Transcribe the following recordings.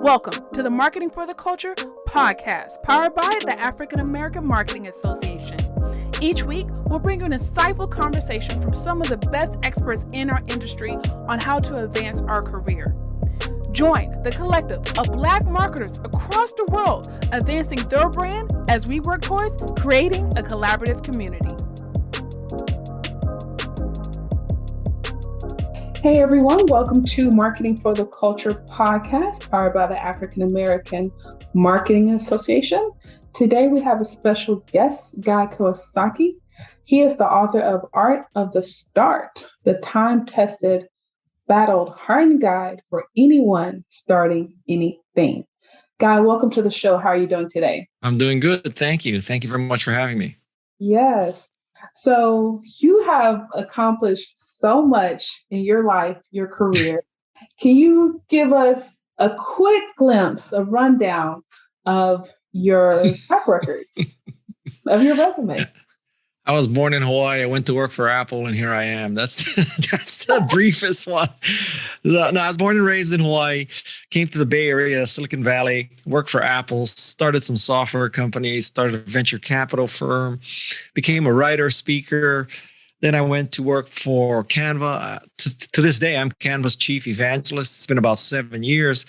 Welcome to the Marketing for the Culture podcast, powered by the African American Marketing Association. Each week, we'll bring you an insightful conversation from some of the best experts in our industry on how to advance our career. Join the collective of Black marketers across the world, advancing their brand as we work towards creating a collaborative community. Hey everyone, welcome to Marketing for the Culture podcast, powered by the African American Marketing Association. Today we have a special guest, Guy Kawasaki. He is the author of Art of the Start, the time-tested Battle-Hardened guide for anyone starting anything. Guy, welcome to the show. How are you doing today? I'm doing good. Thank you. Thank you very much for having me. Yes. So you have accomplished so much in your life, your career. Can you give us a quick glimpse, a rundown of your track record, of your resume? I was born in Hawaii. I went to work for Apple, and here I am. That's the briefest one. No, I was born and raised in Hawaii, came to the Bay Area, Silicon Valley, worked for Apple, started some software companies, started a venture capital firm, became a writer, speaker. Then I went to work for Canva. To this day, I'm Canva's Chief Evangelist. It's been about 7 years.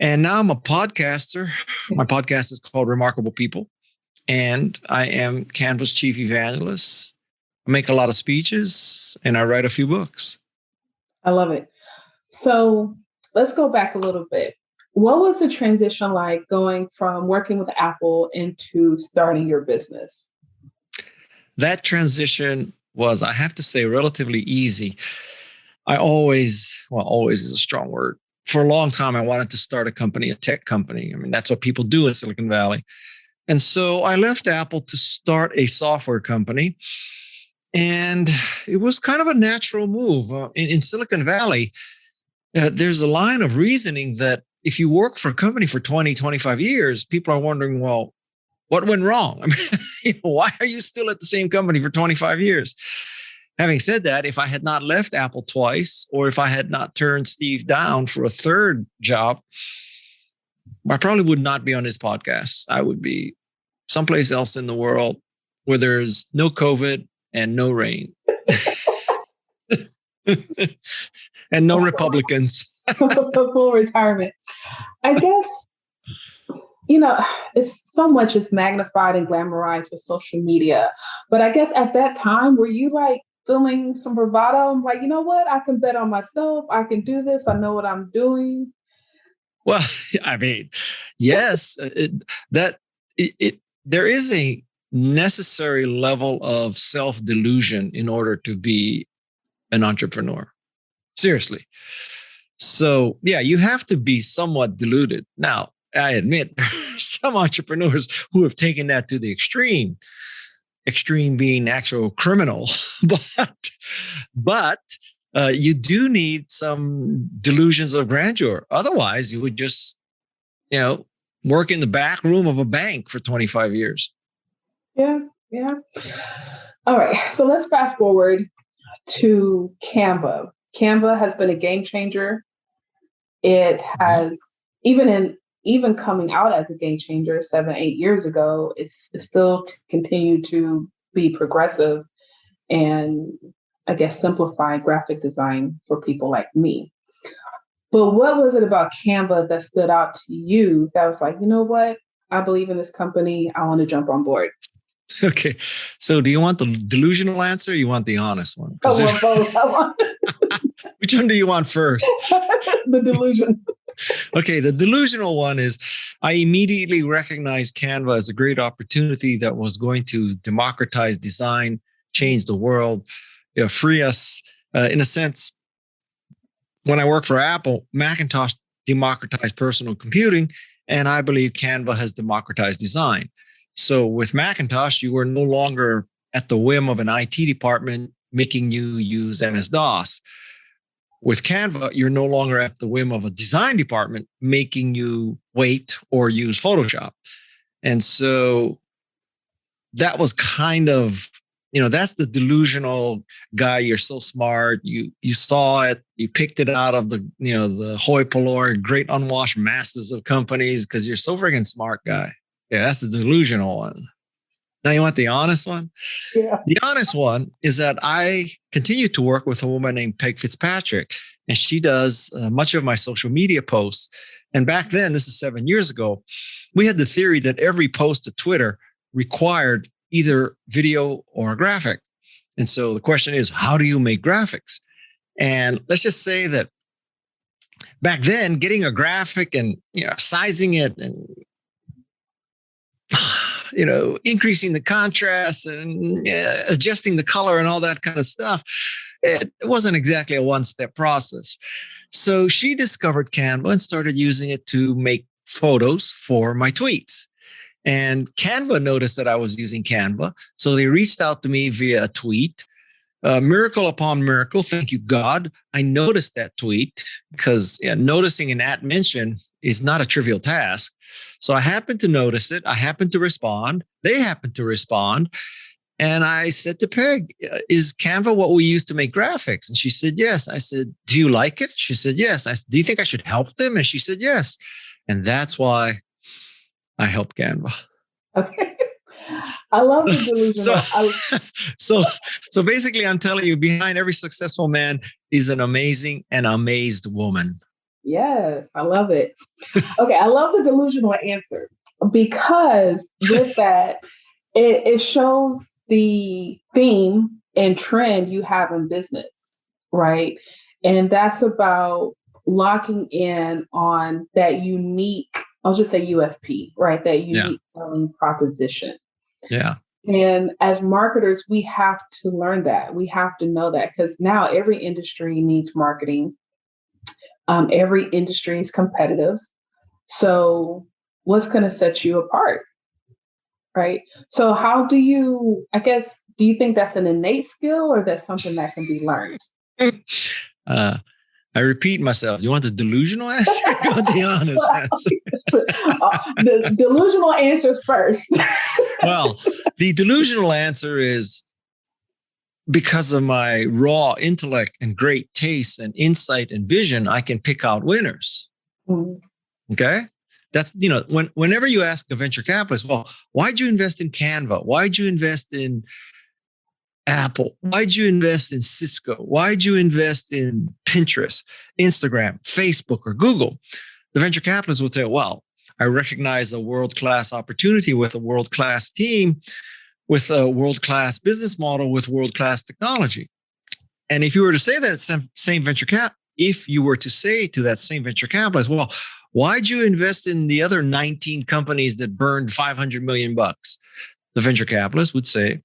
And now I'm a podcaster. My podcast is called Remarkable People. And I am Canva's Chief Evangelist. I make a lot of speeches and I write a few books. I love it. So let's go back a little bit. What was the transition like going from working with Apple into starting your business? That transition was, I have to say, relatively easy. Always is a strong word. For a long time, I wanted to start a company, a tech company. I mean, that's what people do in Silicon Valley. And so I left Apple to start a software company. And it was kind of a natural move. In Silicon Valley, there's a line of reasoning that if you work for a company for 20, 25 years, people are wondering, well, what went wrong? I mean, why are you still at the same company for 25 years? Having said that, if I had not left Apple twice, or if I had not turned Steve down for a third job, I probably would not be on this podcast. I would be someplace else in the world where there's no COVID and no rain and no Republicans. Full retirement. I guess, it's so much is magnified and glamorized with social media. But I guess at that time, were you like feeling some bravado? I'm like, you know what? I can bet on myself. I can do this. I know what I'm doing. Well, I mean, yes, there is a necessary level of self-delusion in order to be an entrepreneur. Seriously. So, yeah, you have to be somewhat deluded. Now, I admit some entrepreneurs who have taken that to the extreme being actual criminal, but you do need some delusions of grandeur. Otherwise, you would just, work in the back room of a bank for 25 years. Yeah. All right. So let's fast forward to Canva. Canva has been a game changer. It has, even coming out as a game changer 7-8 years ago, it's still continued to be progressive and, I guess, simplify graphic design for people like me. But what was it about Canva that stood out to you that was like, you know what? I believe in this company. I want to jump on board. Okay. So do you want the delusional answer or you want the honest one? I want both. Which one do you want first? The delusion. Okay. The delusional one is I immediately recognized Canva as a great opportunity that was going to democratize design, change the world, free us in a sense. When I worked for Apple, Macintosh democratized personal computing, and I believe Canva has democratized design. So with Macintosh, you were no longer at the whim of an IT department making you use MS-DOS. With Canva, you're no longer at the whim of a design department making you wait or use Photoshop. And so that was kind of that's the delusional guy. You're so smart. You saw it. You picked it out of the hoi polloi, great unwashed masses of companies because you're so freaking smart guy. Yeah, that's the delusional one. Now you want the honest one? Yeah. The honest one is that I continue to work with a woman named Peg Fitzpatrick, and she does much of my social media posts. And back then, this is 7 years ago, we had the theory that every post to Twitter required either video or a graphic. And so the question is, how do you make graphics? And let's just say that back then, getting a graphic and sizing it and increasing the contrast and adjusting the color and all that kind of stuff, it wasn't exactly a one-step process. So she discovered Canva and started using it to make photos for my tweets. And Canva noticed that I was using Canva. So they reached out to me via a tweet. Miracle upon miracle. Thank you, God. I noticed that tweet because noticing an at mention is not a trivial task. So I happened to notice it. I happened to respond. They happened to respond. And I said to Peg, is Canva what we use to make graphics? And she said, yes. I said, do you like it? She said, yes. I said, do you think I should help them? And she said, yes. And that's why I helped Canva. Okay. I love the delusional. So basically, I'm telling you, behind every successful man is an amazing and amazed woman. Yes, I love it. Okay, I love the delusional answer because with that, it shows the theme and trend you have in business, right? And that's about locking in on that unique, I'll just say USP, right? That unique selling proposition. Yeah. And as marketers, we have to learn that. We have to know that because now every industry needs marketing. Every industry is competitive. So what's going to set you apart? Right. So how do you think that's an innate skill or that's something that can be learned? I repeat myself. You want the delusional answer? You want the honest answer? The delusional answers first. Well, the delusional answer is because of my raw intellect and great taste and insight and vision, I can pick out winners. Mm-hmm. Okay. That's, whenever you ask a venture capitalist, well, why'd you invest in Canva? Why'd you invest in Apple? Why'd you invest in Cisco? Why'd you invest in Pinterest, Instagram, Facebook, or Google? The venture capitalist will say, well, I recognize a world-class opportunity with a world-class team, with a world-class business model, with world-class technology. And if you were to say that same venture capitalist, well, why'd you invest in the other 19 companies that burned $500 million? The venture capitalist would say,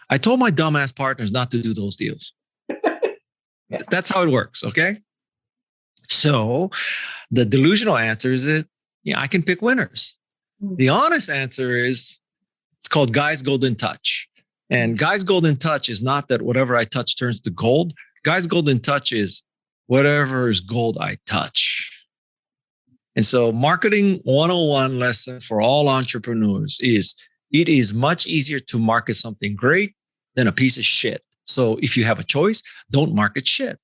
I told my dumbass partners not to do those deals. Yeah. That's how it works. Okay. So the delusional answer is that I can pick winners. The honest answer is it's called Guy's Golden Touch. And Guy's Golden Touch is not that whatever I touch turns to gold. Guy's Golden Touch is whatever is gold I touch. And so marketing 101 lesson for all entrepreneurs is it is much easier to market something great than a piece of shit. So if you have a choice, don't market shit.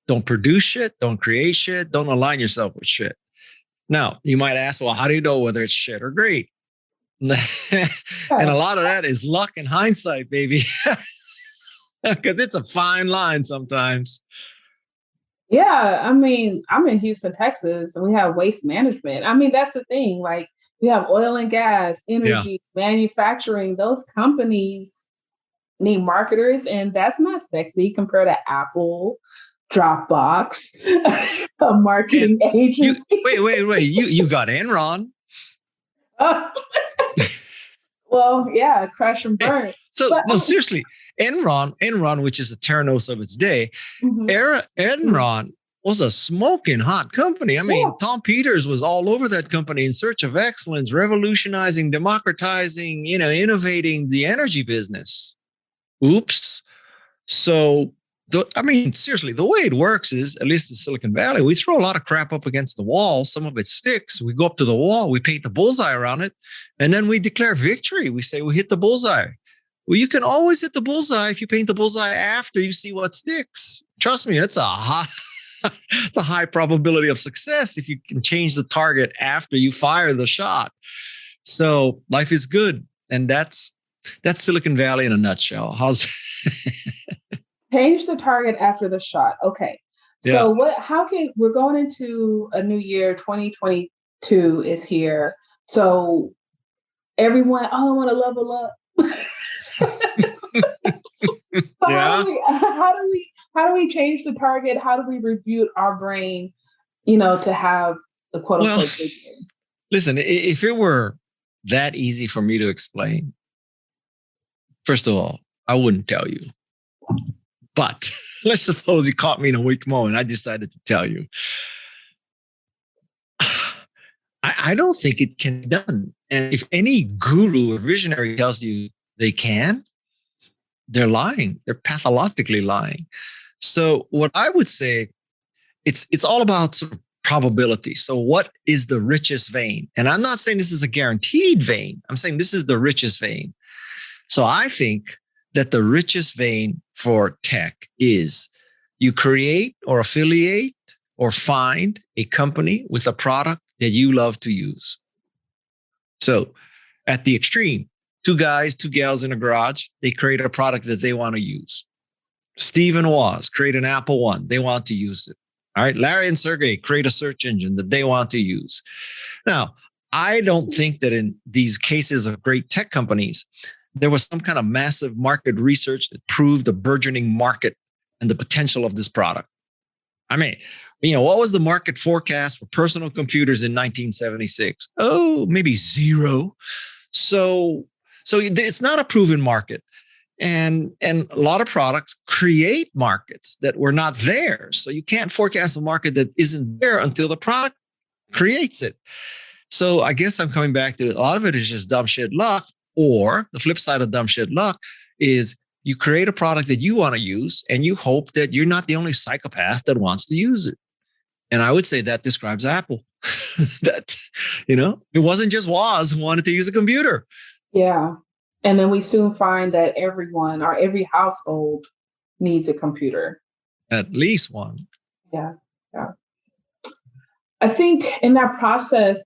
Don't produce shit. Don't create shit. Don't align yourself with shit. Now, you might ask, well, how do you know whether it's shit or great? And a lot of that is luck and hindsight, baby. Because it's a fine line sometimes. Yeah, I mean, I'm in Houston, Texas, and we have waste management. I mean, that's the thing. Like, we have oil and gas, energy, manufacturing. Those companies need marketers, and that's not sexy compared to Apple, Dropbox, a marketing agency. Wait. You got Enron. Well, yeah, crash and burn. Seriously. Enron, which is the Theranos of its day, Enron was a smoking hot company. I mean, Tom Peters was all over that company in search of excellence, revolutionizing, democratizing, innovating the energy business. Oops. So, seriously, the way it works is, at least in Silicon Valley, we throw a lot of crap up against the wall. Some of it sticks. We go up to the wall, we paint the bullseye around it, and then we declare victory. We say we hit the bullseye. Well, you can always hit the bullseye if you paint the bullseye after you see what sticks. Trust me, it's it's a high probability of success if you can change the target after you fire the shot. So life is good. And that's Silicon Valley in a nutshell. How's Change the target after the shot. Okay. So we're going into a new year, 2022 is here. So everyone, I want to level up. How do we change the target? How do we reboot our brain, to have the quote unquote vision? Listen, if it were that easy for me to explain, first of all, I wouldn't tell you. But let's suppose you caught me in a weak moment. I decided to tell you. I don't think it can be done. And if any guru or visionary tells you they can, they're lying. They're pathologically lying. So what I would say, it's all about sort of probability. So what is the richest vein? And I'm not saying this is a guaranteed vein. I'm saying this is the richest vein. So I think that the richest vein for tech is you create or affiliate or find a company with a product that you love to use. So at the extreme, 2 guys, 2 gals in a garage, they create a product that they want to use. Steve and Woz create an Apple One. They want to use it. All right. Larry and Sergey create a search engine that they want to use. Now, I don't think that in these cases of great tech companies, there was some kind of massive market research that proved the burgeoning market and the potential of this product. I mean, what was the market forecast for personal computers in 1976? Oh, maybe 0. So it's not a proven market. And a lot of products create markets that were not there. So you can't forecast a market that isn't there until the product creates it. So I guess I'm coming back to a lot of it is just dumb shit luck. Or the flip side of dumb shit luck is you create a product that you want to use and you hope that you're not the only psychopath that wants to use it. And I would say that describes Apple. That, it wasn't just Woz who wanted to use a computer. Yeah. And then we soon find that everyone or every household needs a computer. At least one. Yeah. Yeah. I think in that process,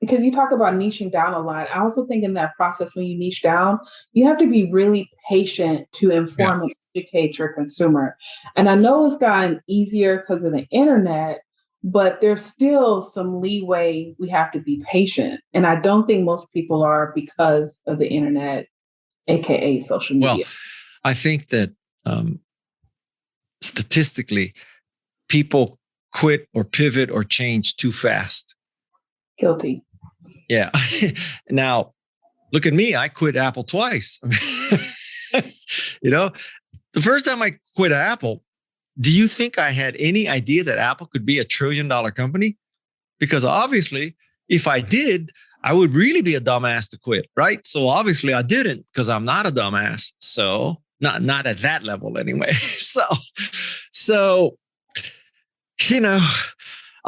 because you talk about niching down a lot, I also think in that process, when you niche down, you have to be really patient to inform and educate your consumer. And I know it's gotten easier because of the internet, but there's still some leeway. We have to be patient. And I don't think most people are because of the internet, AKA social media. Well, I think that statistically, people quit or pivot or change too fast. Guilty. Yeah. Now, look at me. I quit Apple twice. The first time I quit Apple, do you think I had any idea that Apple could be $1 trillion company? Because obviously, if I did, I would really be a dumbass to quit, right? So obviously I didn't because I'm not a dumbass. So not at that level anyway. So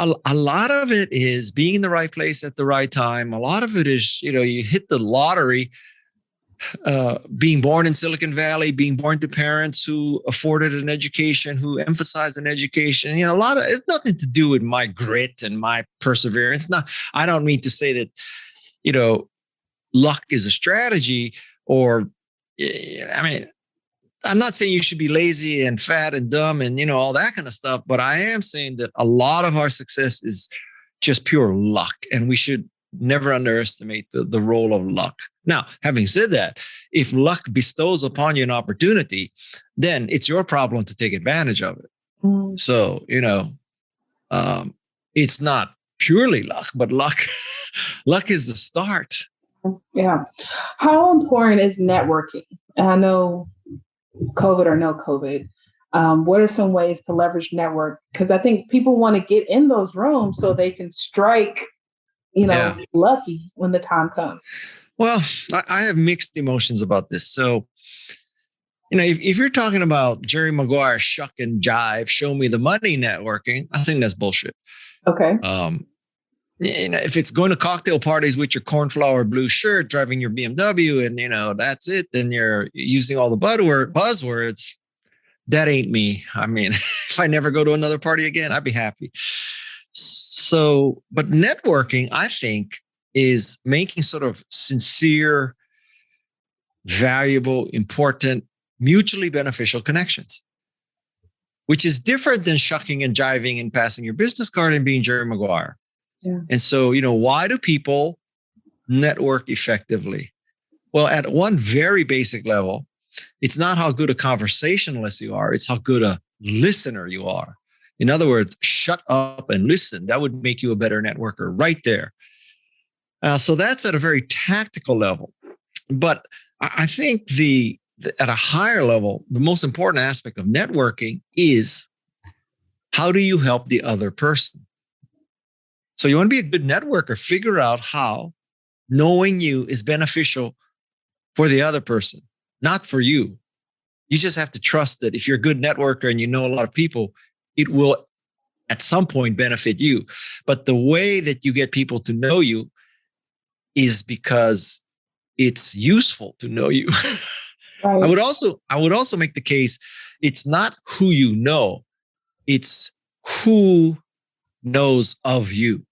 a lot of it is being in the right place at the right time. A lot of it is, you hit the lottery, being born in Silicon Valley, being born to parents who afforded an education, who emphasized an education. It's nothing to do with my grit and my perseverance. I don't mean to say that, luck is a strategy I'm not saying you should be lazy and fat and dumb and, all that kind of stuff, but I am saying that a lot of our success is just pure luck, and we should never underestimate the role of luck. Now, having said that, if luck bestows upon you an opportunity, then it's your problem to take advantage of it. Mm. So, it's not purely luck, but luck is the start. Yeah. How important is networking? And I know COVID or no COVID, what are some ways to leverage network? Because I think people want to get in those rooms so they can strike, lucky when the time comes. Well, I have mixed emotions about this. So, if you're talking about Jerry Maguire shuck and jive, show me the money networking, I think that's bullshit. Okay. if it's going to cocktail parties with your cornflower blue shirt, driving your BMW, and that's it, then you're using all the buzzwords. That ain't me. I mean, if I never go to another party again, I'd be happy. So, but networking, I think, is making sort of sincere, valuable, important, mutually beneficial connections, which is different than shucking and jiving and passing your business card and being Jerry Maguire. Yeah. And so, why do people network effectively? Well, at one very basic level, it's not how good a conversationalist you are, it's how good a listener you are. In other words, shut up and listen. That would make you a better networker right there. So that's at a very tactical level. But I think at a higher level, the most important aspect of networking is, how do you help the other person? So you want to be a good networker, figure out how knowing you is beneficial for the other person, not for you. You just have to trust that if you're a good networker and you know a lot of people, it will at some point benefit you. But the way that you get people to know you is because it's useful to know you. Right. I would also make the case, it's not who you know, it's who knows of you,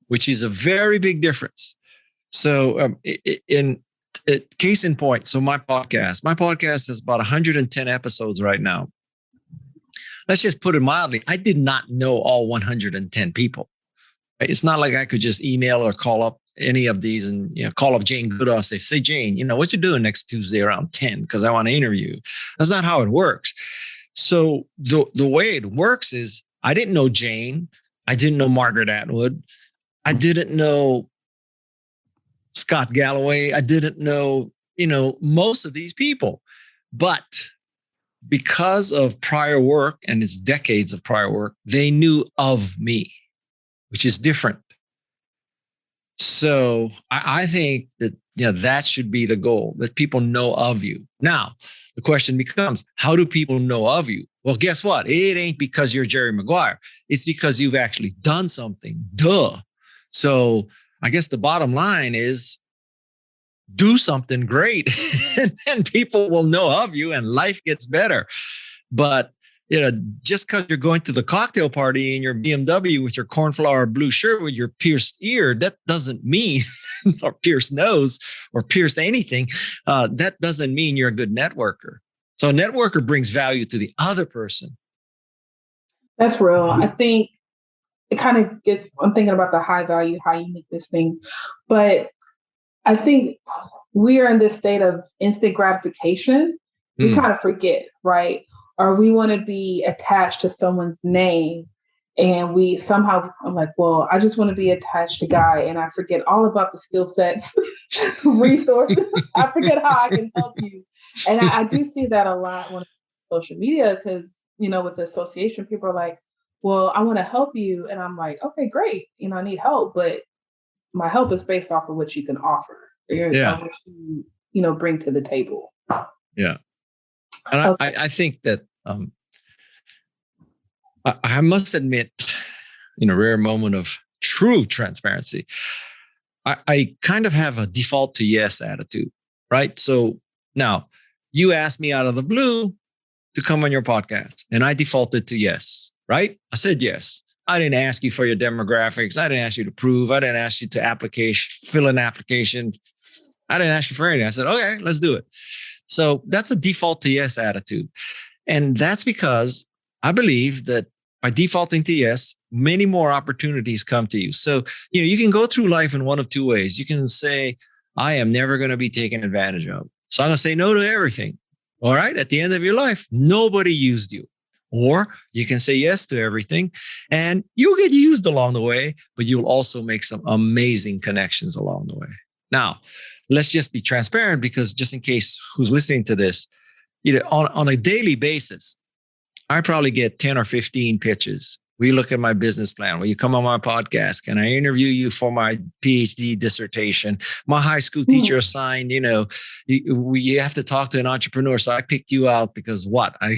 which is a very big difference. So case in point, so my podcast has about 110 episodes right now. Let's just put it mildly. I did not know all 110 people. It's not like I could just email or call up any of these and call up Jane Goodall, say Jane, what you doing next Tuesday around 10? Because I want to interview you. That's not how it works. So the way it works is, I didn't know Jane. I didn't know Margaret Atwood. I didn't know Scott Galloway. I didn't know, most of these people. But because of prior work, and it's decades of prior work, they knew of me, which is different. So I think that that should be the goal, that people know of you. Now, the question becomes, how do people know of you? Well, guess what? It ain't because you're Jerry Maguire. It's because you've actually done something. Duh. So I guess the bottom line is, do something great and then people will know of you and life gets better. But just because you're going to the cocktail party in your BMW with your cornflower blue shirt with your pierced ear, that doesn't mean, or pierced nose, or pierced anything, that doesn't mean you're a good networker. So a networker brings value to the other person. That's real. I think it kind of gets, I'm thinking about the high value, high unique this thing. But I think we are in this state of instant gratification. We kind of forget, right? Or we want to be attached to someone's name. And we somehow, I'm like, well, I just want to be attached to Guy. And I forget all about the skill sets, resources. I forget how I can help you. And I do see that a lot on social media because, with the association, people are like, well, I want to help you. And I'm like, okay, great. I need help. But my help is based off of what you can offer. Or what you, bring to the table. Yeah. And okay. I think that I must admit, in a rare moment of true transparency, I kind of have a default to yes attitude, right? So now you asked me out of the blue to come on your podcast and I defaulted to yes, right? I said yes. I didn't ask you for your demographics. I didn't ask you to prove. I didn't ask you to fill an application. I didn't ask you for anything. I said, okay, let's do it. So that's a default to yes attitude. And that's because I believe that by defaulting to yes, many more opportunities come to you. So, you can go through life in one of two ways. You can say, I am never going to be taken advantage of. So I'm going to say no to everything. All right. At the end of your life, nobody used you. Or you can say yes to everything and you'll get used along the way, but you'll also make some amazing connections along the way. Now, let's just be transparent because just in case who's listening to this, on a daily basis, I probably get 10 or 15 pitches Will you look at my business plan? Will you come on my podcast? Can I interview you for my PhD dissertation? My high school teacher assigned, you have to talk to an entrepreneur. So I picked you out because what? And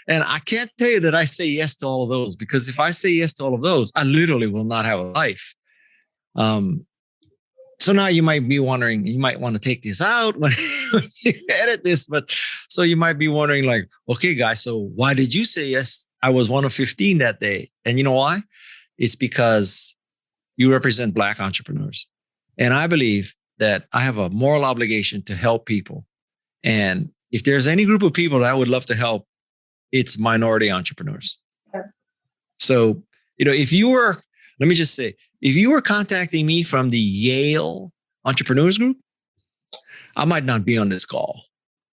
I can't tell you that I say yes to all of those, because if I say yes to all of those, I literally will not have a life. So now you might be wondering, you might want to take this out when you edit this, but so you might be wondering like, okay, guys, so why did you say yes? I was one of 15 that day. And you know why? It's because you represent Black entrepreneurs. And I believe that I have a moral obligation to help people. And if there's any group of people that I would love to help, it's minority entrepreneurs. Yeah. So, if you were, let me just say, if you were contacting me from the Yale Entrepreneurs Group, I might not be on this call,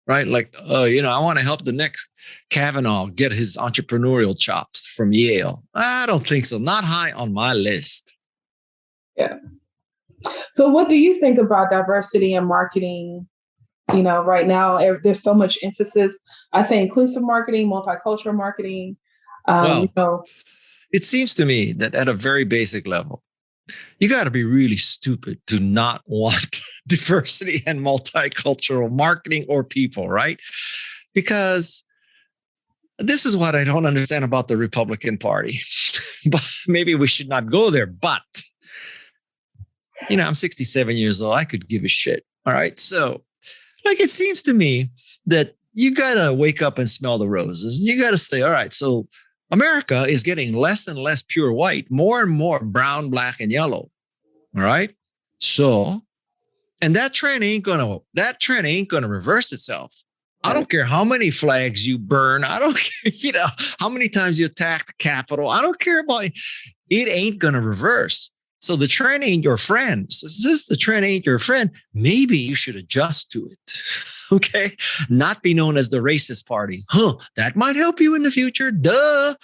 right? Like, I want to help the next Kavanaugh get his entrepreneurial chops from Yale. I don't think so. Not high on my list. Yeah. So what do you think about diversity in marketing? Right now, there's so much emphasis. I say inclusive marketing, multicultural marketing. It seems to me that at a very basic level, you got to be really stupid to not want diversity and multicultural marketing or people, right? Because this is what I don't understand about the Republican Party. But maybe we should not go there. But, I'm 67 years old. I could give a shit. All right. So, it seems to me that you got to wake up and smell the roses. You got to say, all right, so America is getting less and less pure white, more and more brown, black, and yellow. All right. So, and that trend ain't gonna reverse itself. I don't care how many flags you burn. I don't care, how many times you attack the Capitol. I don't care about it. Ain't gonna reverse. So the trend ain't your friend. So since the trend ain't your friend, maybe you should adjust to it. Okay. Not be known as the racist party. That might help you in the future. Duh.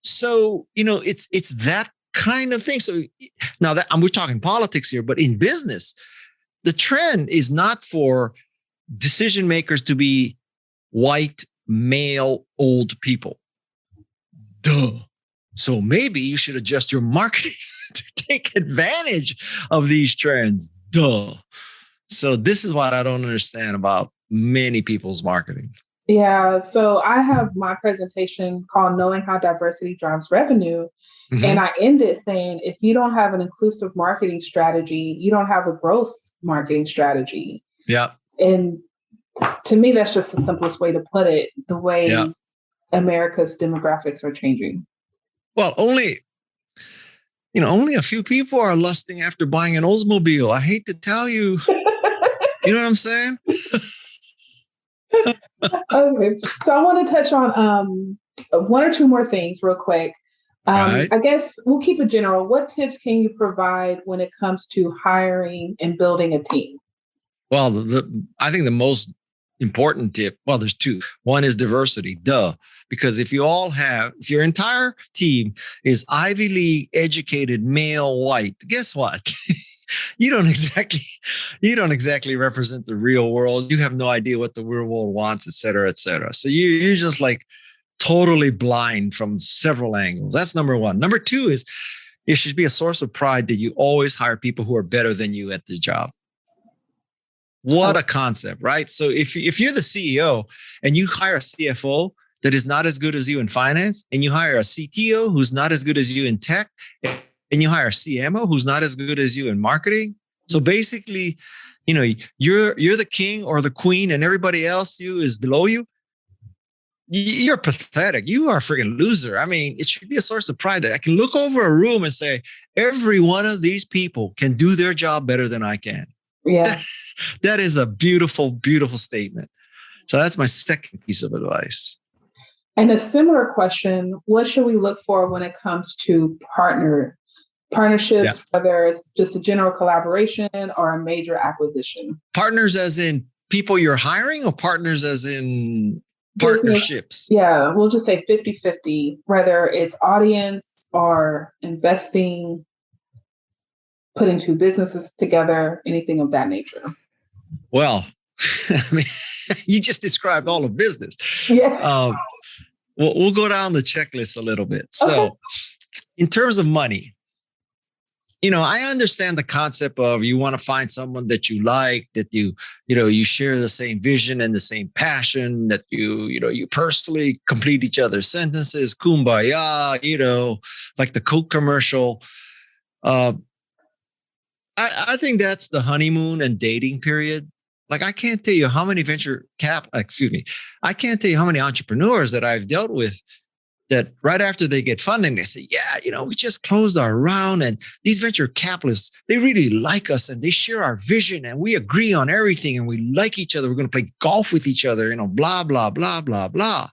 So, it's that kind of thing. So now that we're talking politics here, but in business, the trend is not for decision makers to be white, male, old people. Duh. So maybe you should adjust your marketing to take advantage of these trends. Duh. So this is what I don't understand about many people's marketing. Yeah. So I have my presentation called Knowing How Diversity Drives Revenue. Mm-hmm. And I end it saying, if you don't have an inclusive marketing strategy, you don't have a growth marketing strategy. Yeah. And to me, that's just the simplest way to put it, the way America's demographics are changing. Well, only a few people are lusting after buying an Oldsmobile. I hate to tell you. You know what I'm saying? Okay. So I want to touch on one or two more things real quick. Right. I guess we'll keep it general. What tips can you provide when it comes to hiring and building a team? Well, I think the most important tip, well, there's two. One is diversity. Duh. Because if your entire team is Ivy League educated male white, guess what? You don't exactly represent the real world. You have no idea what the real world wants, et cetera, et cetera. So you're just like totally blind from several angles. That's number one. Number two is it should be a source of pride that you always hire people who are better than you at this job. What a concept, right? So if you're the CEO and you hire a CFO that is not as good as you in finance, and you hire a CTO who's not as good as you in tech, and you hire a CMO who's not as good as you in marketing. So basically, you're the king or the queen and everybody else is below you. You're pathetic. You are a freaking loser. I mean, it should be a source of pride that I can look over a room and say, every one of these people can do their job better than I can. Yeah. That is a beautiful, beautiful statement. So that's my second piece of advice. And a similar question, what should we look for when it comes to partnerships, whether it's just a general collaboration or a major acquisition? Partners as in people you're hiring, or partners as in partnerships? Yeah, we'll just say 50-50, whether it's audience or investing, putting two businesses together, anything of that nature. Well, I mean, you just described all of business. Yeah. we'll go down the checklist a little bit. So, Okay. in terms of money, I understand the concept of you want to find someone that you like, that you share the same vision and the same passion, that you personally complete each other's sentences, kumbaya, like the Coke commercial. I think that's the honeymoon and dating period. Like, I can't tell you how many I can't tell you how many entrepreneurs that I've dealt with that right after they get funding, they say, yeah, we just closed our round and these venture capitalists, they really like us and they share our vision and we agree on everything and we like each other. We're going to play golf with each other, blah, blah, blah, blah, blah.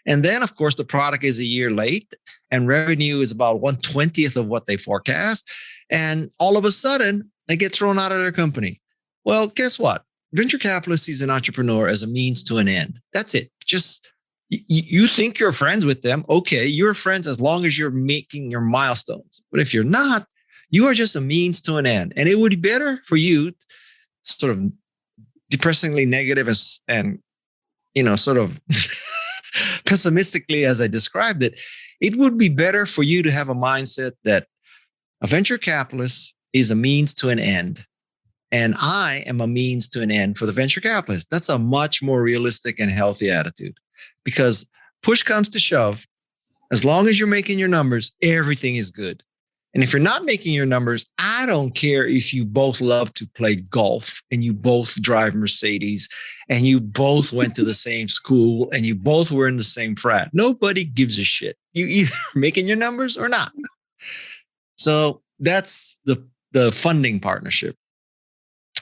And then, of course, the product is a year late and revenue is about 1/20th of what they forecast. And all of a sudden, they get thrown out of their company. Well, guess what? Venture capitalist sees an entrepreneur as a means to an end. That's it. Just you think you're friends with them. Okay, you're friends as long as you're making your milestones. But if you're not, you are just a means to an end. And it would be better for you, sort of depressingly negative and sort of pessimistically as I described it, it would be better for you to have a mindset that a venture capitalist is a means to an end. And I am a means to an end for the venture capitalist. That's a much more realistic and healthy attitude, because push comes to shove. As long as you're making your numbers, everything is good. And if you're not making your numbers, I don't care if you both love to play golf and you both drive Mercedes and you both went to the same school and you both were in the same frat. Nobody gives a shit. You either making your numbers or not. So that's the funding partnership.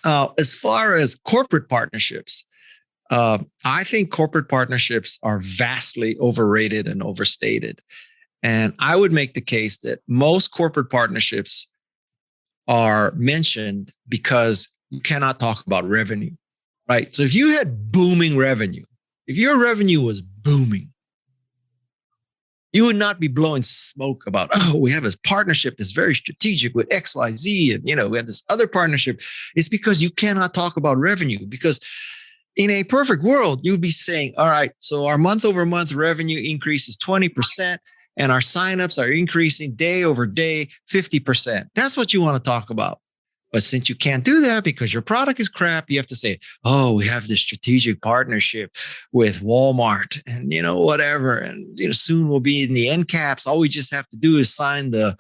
As far as corporate partnerships, I think corporate partnerships are vastly overrated and overstated. And I would make the case that most corporate partnerships are mentioned because you cannot talk about revenue, right? So if you had booming revenue, if your revenue was booming, you would not be blowing smoke about, we have a partnership that's very strategic with XYZ. And, we have this other partnership. It's because you cannot talk about revenue, because in a perfect world, you'd be saying, all right, so our month over month revenue increase is 20% and our signups are increasing day over day, 50%. That's what you want to talk about. But since you can't do that because your product is crap, you have to say, we have this strategic partnership with Walmart and, whatever. And, soon we'll be in the end caps. All we just have to do is sign the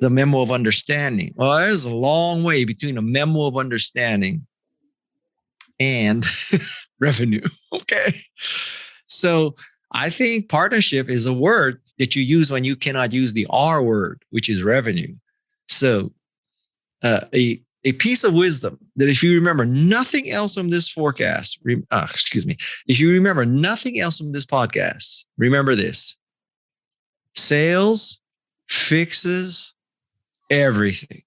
memo of understanding. Well, there's a long way between a memo of understanding and revenue. Okay. So I think partnership is a word that you use when you cannot use the R word, which is revenue. So a piece of wisdom that if you remember nothing else from this forecast, if you remember nothing else from this podcast, remember this: sales fixes everything.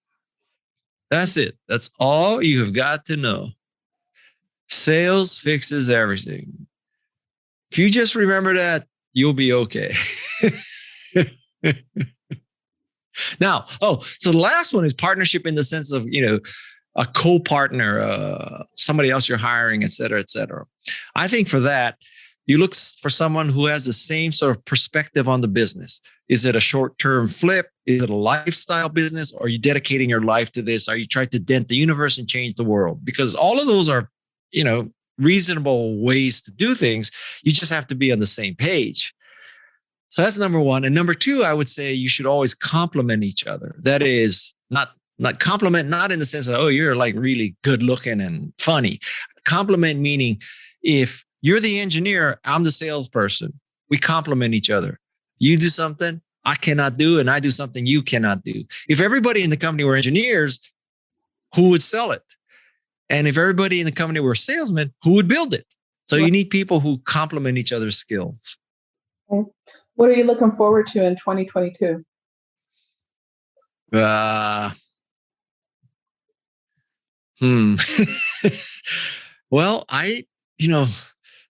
That's it. That's all you have got to know. Sales fixes everything. If you just remember that, you'll be okay. Now, so the last one is partnership in the sense of, a co-partner, somebody else you're hiring, et cetera, et cetera. I think for that, you look for someone who has the same sort of perspective on the business. Is it a short-term flip? Is it a lifestyle business? Or are you dedicating your life to this? Are you trying to dent the universe and change the world? Because all of those are, reasonable ways to do things. You just have to be on the same page. So that's number one. And number two, I would say you should always complement each other. That is not compliment, not in the sense of, you're like really good looking and funny. Compliment meaning if you're the engineer, I'm the salesperson. We complement each other. You do something I cannot do, and I do something you cannot do. If everybody in the company were engineers, who would sell it? And if everybody in the company were salesmen, who would build it? So you need people who complement each other's skills. Okay. What are you looking forward to in 2022? Well,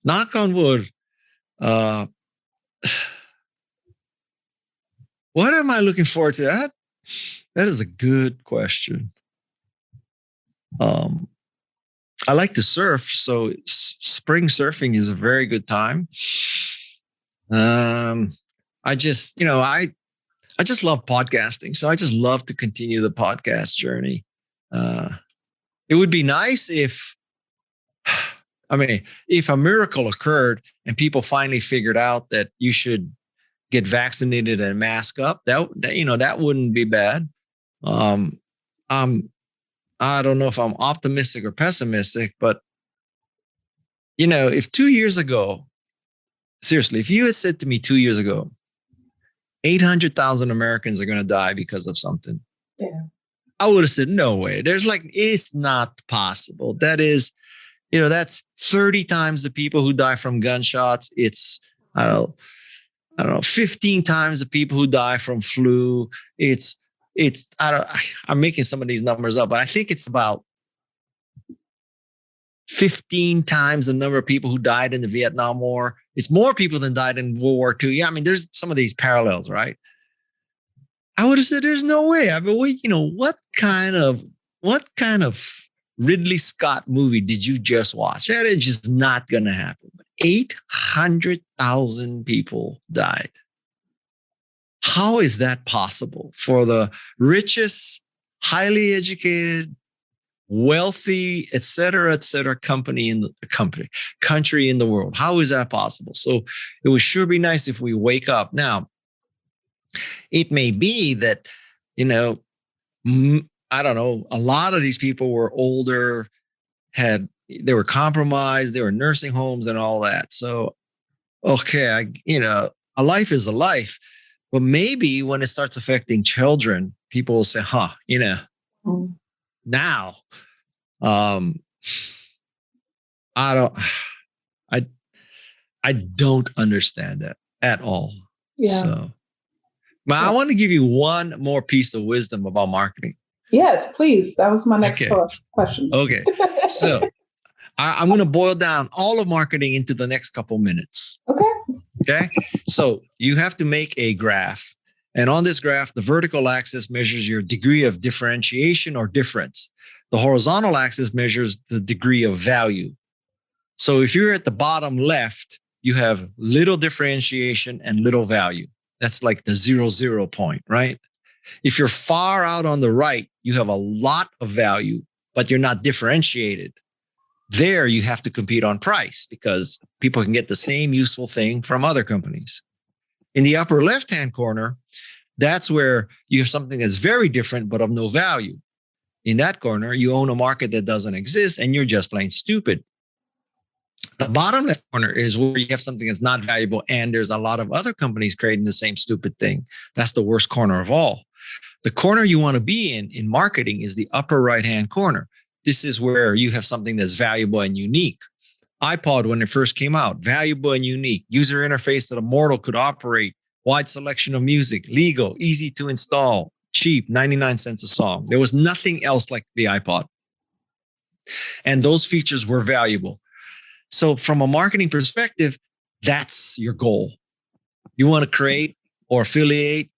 knock on wood. What am I looking forward to? That is a good question. I like to surf, so spring surfing is a very good time. I just, I just love podcasting. So I just love to continue the podcast journey. It would be nice if a miracle occurred and people finally figured out that you should get vaccinated and mask up, that wouldn't be bad. I don't know if I'm optimistic or pessimistic, but if 2 years ago, seriously, if you had said to me 2 years ago, 800,000 Americans are going to die because of something, I would have said, no way. It's not possible. That is, that's 30 times the people who die from gunshots. It's, I don't know, 15 times the people who die from flu. I'm making some of these numbers up, but I think it's about 15 times the number of people who died in the Vietnam War. It's more people than died in World War II. Yeah, there's some of these parallels, right? I would have said, there's no way. What kind of Ridley Scott movie did you just watch? That is just not going to happen. 800,000 people died. How is that possible for the richest, highly educated, wealthy, et cetera, country in the world? How is that possible? So it would sure be nice if we wake up. Now, it may be that, I don't know, a lot of these people were older, they were compromised, they were nursing homes and all that. So, okay, a life is a life. But maybe when it starts affecting children, people will say, now, I don't understand that at all. Yeah. So, but I want to give you one more piece of wisdom about marketing. Yes, please. That was my next question. Okay. So I'm going to boil down all of marketing into the next couple minutes. Okay. So you have to make a graph. And on this graph, the vertical axis measures your degree of differentiation or difference. The horizontal axis measures the degree of value. So if you're at the bottom left, you have little differentiation and little value. That's like the 0 point, right? If you're far out on the right, you have a lot of value, but you're not differentiated. There, you have to compete on price because people can get the same useful thing from other companies. In the upper left-hand corner, that's where you have something that's very different, but of no value. In that corner, you own a market that doesn't exist and you're just plain stupid. The bottom left corner is where you have something that's not valuable and there's a lot of other companies creating the same stupid thing. That's the worst corner of all. The corner you want to be in marketing is the upper right-hand corner. This is where you have something that's valuable and unique. iPod, when it first came out, valuable and unique, user interface that a mortal could operate, wide selection of music, legal, easy to install, cheap, 99 cents a song. There was nothing else like the iPod. And those features were valuable. So from a marketing perspective, that's your goal. You want to create or affiliate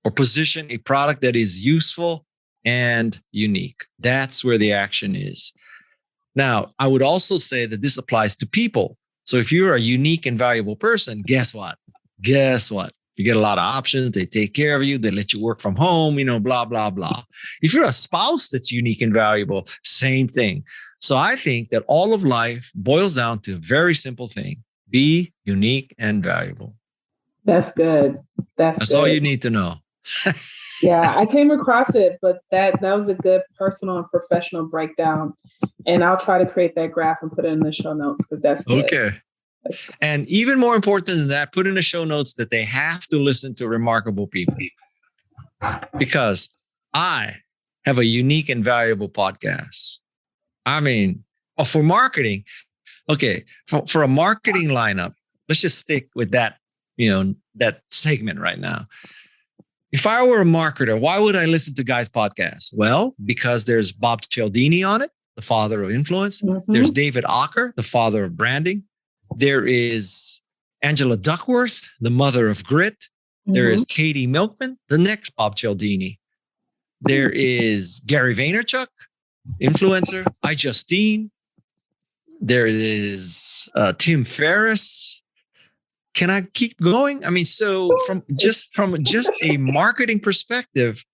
or position a product that is useful and unique. That's where the action is. Now, I would also say that this applies to people. So if you're a unique and valuable person, guess what? You get a lot of options. They take care of you. They let you work from home, blah, blah, blah. If you're a spouse that's unique and valuable, same thing. So I think that all of life boils down to a very simple thing. Be unique and valuable. That's good. That's all you need to know. Yeah, I came across it, but that was a good personal and professional breakdown. And I'll try to create that graph and put it in the show notes because that's good. Okay. And even more important than that, put in the show notes that they have to listen to remarkable people because I have a unique and valuable podcast. For marketing. Okay. For a marketing lineup, let's just stick with that, that segment right now. If I were a marketer, why would I listen to Guy's podcast? Well, because there's Bob Cialdini on it, the father of influence. Mm-hmm. There's David Ocker, the father of branding. There is Angela Duckworth, the mother of grit. Mm-hmm. There is Katie Milkman, the next Bob Cialdini. There is Gary Vaynerchuk, influencer. iJustine. There is Tim Ferriss. can I keep going? I mean, so from just a marketing perspective,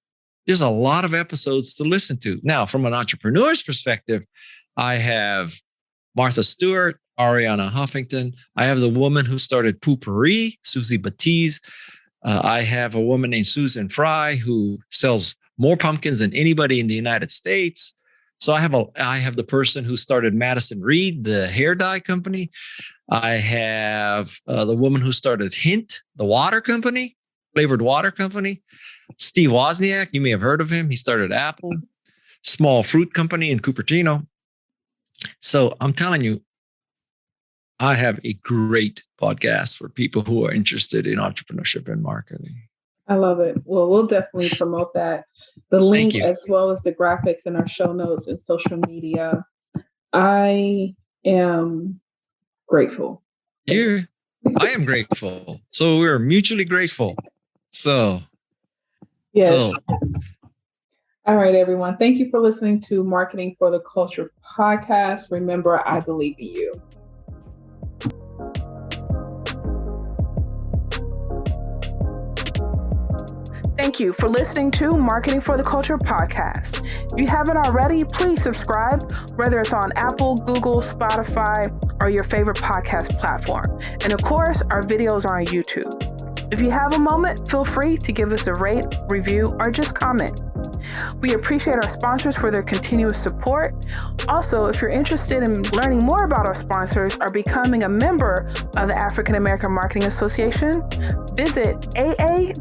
there's a lot of episodes to listen to. Now, from an entrepreneur's perspective, I have Martha Stewart, Ariana Huffington. I have the woman who started Poopery, Susie Batiz. I have a woman named Susan Fry who sells more pumpkins than anybody in the United States. So I have the person who started Madison Reed, the hair dye company. I have the woman who started Hint, the water company, flavored water company. Steve Wozniak, you may have heard of him. He started Apple, small fruit company in Cupertino. So I'm telling you, I have a great podcast for people who are interested in entrepreneurship and marketing. I love it. Well, we'll definitely promote that. The link as well as the graphics in our show notes and social media. I am grateful. I am grateful. So we're mutually grateful. So, yeah. So. All right, everyone. Thank you for listening to Marketing for the Culture podcast. Remember, I believe in you. Thank you for listening to Marketing for the Culture podcast. If you haven't already, please subscribe, whether it's on Apple, Google, Spotify, or your favorite podcast platform. And of course, our videos are on YouTube. If you have a moment, feel free to give us a rate, review, or just comment. We appreciate our sponsors for their continuous support. Also, if you're interested in learning more about our sponsors or becoming a member of the African American Marketing Association, visit aa-ma.org.